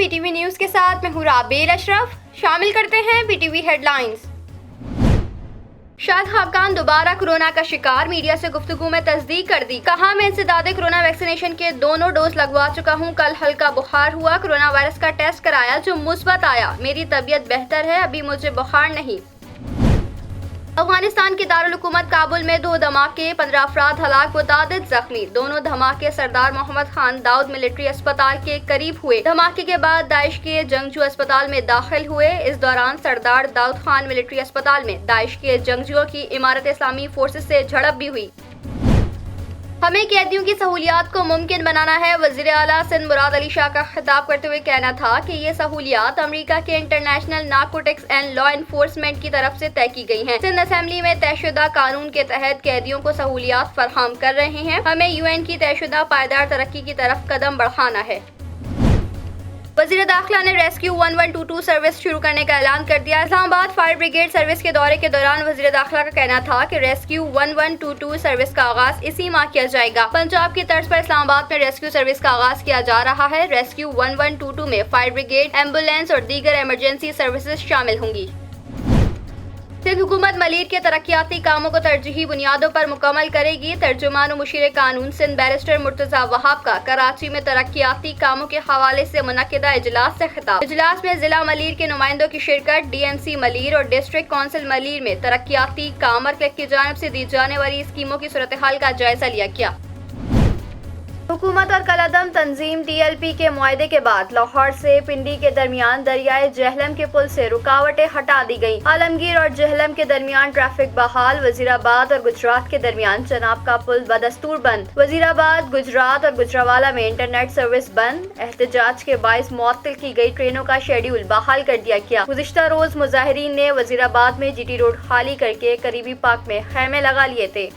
BTV news के साथ मैं हूँ राबेल अशरफ। शामिल करते हैं BTV हेडलाइंस। शाहिद खाकान दोबारा कोरोना का शिकार, मीडिया से गुफ्तगू में तस्दीक कर दी। कहा, मैं इंसदादे कोरोना वैक्सीनेशन के दोनों डोज लगवा चुका हूँ। कल हल्का बुखार हुआ, कोरोना वायरस का टेस्ट कराया जो मुस्बत आया। मेरी तबीयत बेहतर है, अभी मुझे बुखार नहीं। अफगानिस्तान के दारुल हुकूमत काबुल में 2 धमाके, 15 अफराद हलाक, मुतादिद जख्मी। दोनों धमाके सरदार मोहम्मद खान दाऊद मिलिट्री अस्पताल के करीब हुए। धमाके के बाद दाइश के जंगजू अस्पताल में दाखिल हुए। इस दौरान सरदार दाऊद खान मिलिट्री अस्पताल में दाइश के जंगजुओं की इमारत इस्लामी फोर्सेस से झड़प भी हुई। हमें कैदियों की सहूलियात को मुमकिन बनाना है, वज़ीर आला सिंध मुराद अली शाह का खिताब करते हुए कहना था कि ये सहूलियात अमेरिका के international narcotics and law enforcement की तरफ से तय की गई हैं। सिंध असेंबली में तयशुदा कानून के तहत कैदियों को सहूलियात फराहम कर रहे हैं। हमें UN की तयशुदा पायदार तरक्की की तरफ कदम बढ़ाना है। वज़ीर दाखिला ने रेस्क्यू 1122 सर्विस शुरू करने का ऐलान कर दिया। इस्लामाबाद फायर ब्रिगेड सर्विस के दौरे के दौरान वज़ीर दाखिला का कहना था कि रेस्क्यू 1122 सर्विस का आगाज इसी माह किया जाएगा। पंजाब की तर्ज पर इस्लामाबाद में रेस्क्यू सर्विस का आगाज किया जा रहा है। रेस्क्यू 1122 में फायर ब्रिगेड, एम्बुलेंस और दीगर इमरजेंसी सर्विसेज शामिल होंगी। सिंध हुकूमत मलीर के तरक्याती कामों को तरजीही बुनियादों पर मुकम्मल करेगी। तर्जुमान व मुशीर कानून सिंध बैरिस्टर मुर्तजा वहाब का कराची में तरक्याती कामों के हवाले से मुनक्किदा इजलास से खिताब। इजलास में जिला मलीर के नुमाइंदों की शिरकत। DMC मलीर और डिस्ट्रिक्ट काउंसिल मलीर में तरक्याती काम मरकज़ की जानिब से दी जाने वाली स्कीमों की सूरत हाल का जायजा लिया गया। हुकूमत और कलादम तंजीम TLP के मुआहदे के बाद लाहौर से पिंडी के दरमियान दरियाए जहलम के पुल से रुकावटें हटा दी गईं। आलमगीर और जहलम के दरमियान ट्रैफिक बहाल। वजीराबाद और गुजरात के दरमियान चनाब का पुल बदस्तूर बंद। वजीराबाद, गुजरात और गुजरावाला में इंटरनेट सर्विस बंद। एहतजाज के बाइस मुअत्तल की गई ट्रेनों का शेड्यूल बहाल कर दिया गया। गुज़िश्ता रोज मुजाहिरीन ने वजीराबाद में GT रोड खाली करके करीबी पार्क में खैमे लगा लिए थे।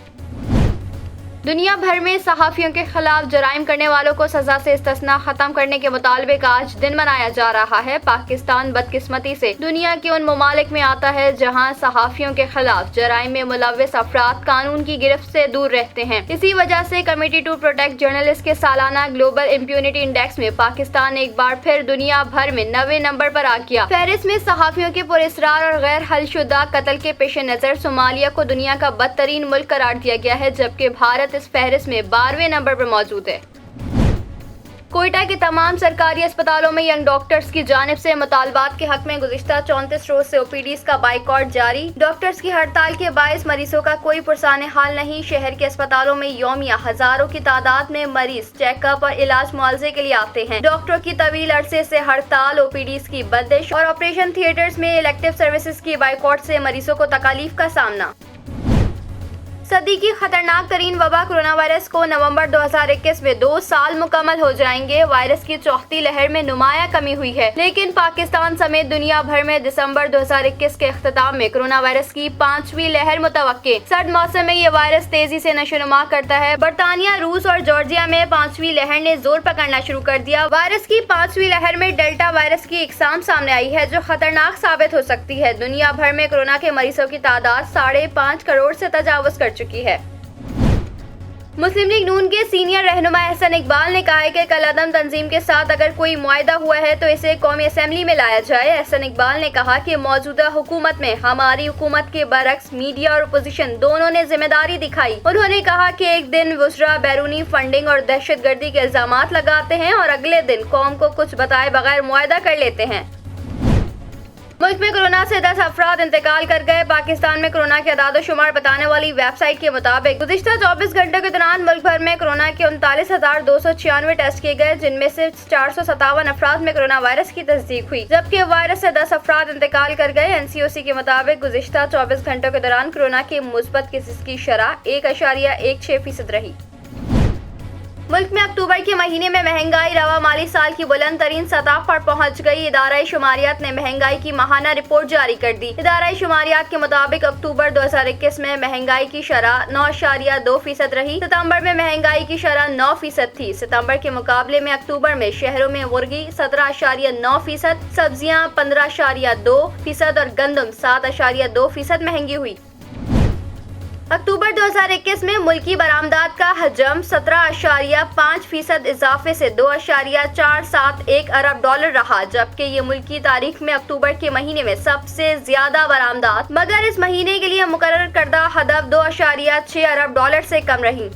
दुनिया भर में सहाफ़ियों के खिलाफ जराइम करने वालों को सजा से इस्तिस्ना खत्म करने के मुतालबे का आज दिन मनाया जा रहा है। पाकिस्तान बदकिस्मती से दुनिया के उन ममालिक में आता है जहां सहाफ़ियों के खिलाफ जराइम में मुलव्वस अफराद कानून की गिरफ्त से दूर रहते हैं। इसी वजह से कमेटी टू प्रोटेक्ट जर्नलिस्ट के सालाना ग्लोबल इम्प्यूनिटी इंडेक्स में पाकिस्तान एक बार फिर दुनिया भर में 90वें नंबर पर आ गया। फहरिस्त में सहाफ़ियों के पुरअसरार और गैर हलशुदा कत्ल के पेश नज़र सोमालिया को दुनिया का बदतरीन मुल्क करार दिया गया है, जबकि भारत इस फहरिस्त में 12वें नंबर पर मौजूद है। कोयटा के तमाम सरकारी अस्पतालों में यंग डॉक्टर्स की जानिब से मुतालबात के हक में गुज़िश्ता 34 रोज से OPDs का बाइकॉट जारी। डॉक्टर्स की हड़ताल के बायस मरीजों का कोई पुरसाने हाल नहीं। शहर के अस्पतालों में यौमिया हजारों की तादाद में मरीज चेकअप और इलाज मुआवजे के लिए आते हैं। डॉक्टरों की तवील अरसे से हड़ताल, OPDs की बंदिश और ऑपरेशन थिएटर्स में इलेक्टिव सर्विसेज की बाइकॉट से मरीजों को तकालीफ का सामना। सदी की खतरनाक तरीन वबा कोरोना वायरस को नवंबर 2021 में 2 साल मुकम्मल हो जाएंगे। वायरस की चौथी लहर में नुमाया कमी हुई है, लेकिन पाकिस्तान समेत दुनिया भर में दिसंबर 2021 के इख्तिताम में कोरोना वायरस की 5वीं लहर मुतवक्के। सर्द मौसम में ये वायरस तेजी से नशोनुमा करता है। बरतानिया, रूस और जॉर्जिया में 5वीं लहर ने जोर पकड़ना शुरू कर दिया। वायरस की 5वीं लहर में डेल्टा वायरस की इकसाम सामने आई है जो खतरनाक साबित हो सकती है। दुनिया भर में कोरोना के मरीजों की तादाद 5.5 करोड़ से तजावुज कर चुकी है। मुस्लिम लीग नून के सीनियर रहनुमा एहसन इकबाल ने कहा है कि कलादम तंजीम के साथ अगर कोई मुआहदा हुआ है तो इसे कौमी असेंबली में लाया जाए। एहसन इकबाल ने कहा कि मौजूदा हुकूमत में हमारी हुकूमत के बरक्स मीडिया और अपोजिशन दोनों ने जिम्मेदारी दिखाई। उन्होंने कहा कि एक दिन वुज़रा बैरूनी फंडिंग और दहशतगर्दी के इल्जामात लगाते हैं और अगले दिन कौम को कुछ बताए बगैर मुआहदा कर लेते हैं। मुल्क में कोरोना से 10 अफराद इंतकाल कर गए। पाकिस्तान में कोरोना के अदाद शुमार बताने वाली वेबसाइट के मुताबिक गुज़िश्ता 24 घंटों के दौरान मुल्क भर में कोरोना के 39,296 टेस्ट किए गए, जिनमें से 457 अफराद में कोरोना वायरस की तस्दीक हुई, जबकि वायरस से 10 अफराद इंतकाल कर गए। NCOC के मुताबिक गुज़िश्ता 24 घंटों के दौरान कोरोना के मुस्बत केसेस की शरह 1.16% रही। मुल्क में अक्टूबर के महीने में महंगाई रवा माली साल की बुलंद तरीन सतह पर पहुंच गई। इदारा शुमारियात ने महंगाई की माहाना रिपोर्ट जारी कर दी। इदारा शुमारियात के मुताबिक अक्टूबर 2021 में महंगाई की शरह 9.2% रही। सितंबर में महंगाई की शरह 9% थी। सितंबर के मुकाबले में अक्टूबर में शहरों में मुर्गी 17.9%, सब्जियां 15.2% और गंदम 7.2% महंगी हुई। अक्टूबर 2021 में मुल्की बरामदात का हजम 17.5% इजाफे से $2.471 अरब रहा, जबकि ये मुल्की तारीख में अक्टूबर के महीने में सबसे ज्यादा बरामदात, मगर इस महीने के लिए मुकर्रर करदा हदफ $2.6 अरब से कम रही।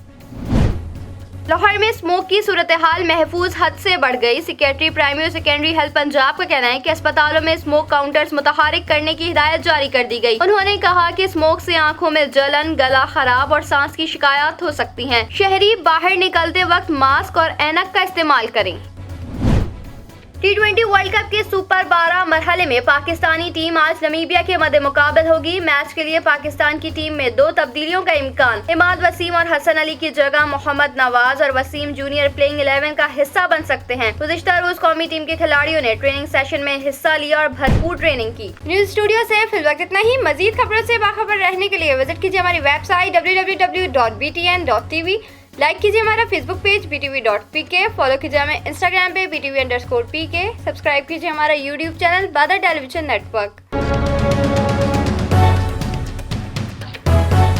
लाहौर में स्मोक की सूरत हाल महफूज हद से बढ़ गई। सेक्रेटरी प्राइमरी और सेकेंडरी हेल्थ पंजाब का कहना है कि अस्पतालों में स्मोक काउंटर्स मुतहरिक करने की हिदायत जारी कर दी गई। उन्होंने कहा कि स्मोक से आंखों में जलन, गला खराब और सांस की शिकायत हो सकती हैं। शहरी बाहर निकलते वक्त मास्क और ऐनक का इस्तेमाल करें। T20 वर्ल्ड कप के सुपर 12 मरहले में पाकिस्तानी टीम आज नमीबिया के मद्दे मुकाबल होगी। मैच के लिए पाकिस्तान की टीम में 2 तब्दीलियों का इम्कान। इमाद वसीम और हसन अली की जगह मोहम्मद नवाज और वसीम जूनियर प्लेइंग 11 का हिस्सा बन सकते हैं। गुज़िश्ता रोज कौमी टीम के खिलाड़ियों ने ट्रेनिंग सेशन में हिस्सा लिया और भरपूर ट्रेनिंग की। न्यूज स्टूडियो से फिल वक्त इतना ही। मजीद खबरों से बाखबर रहने के लिए विजिट कीजिए हमारी वेबसाइट www.btn.tv। लाइक कीजिए हमारा फेसबुक पेज btv.pk, फॉलो कीजिए हमें इंस्टाग्राम पे btv_pk, सब्सक्राइब कीजिए हमारा यूट्यूब चैनल बादर टेलीविजन नेटवर्क।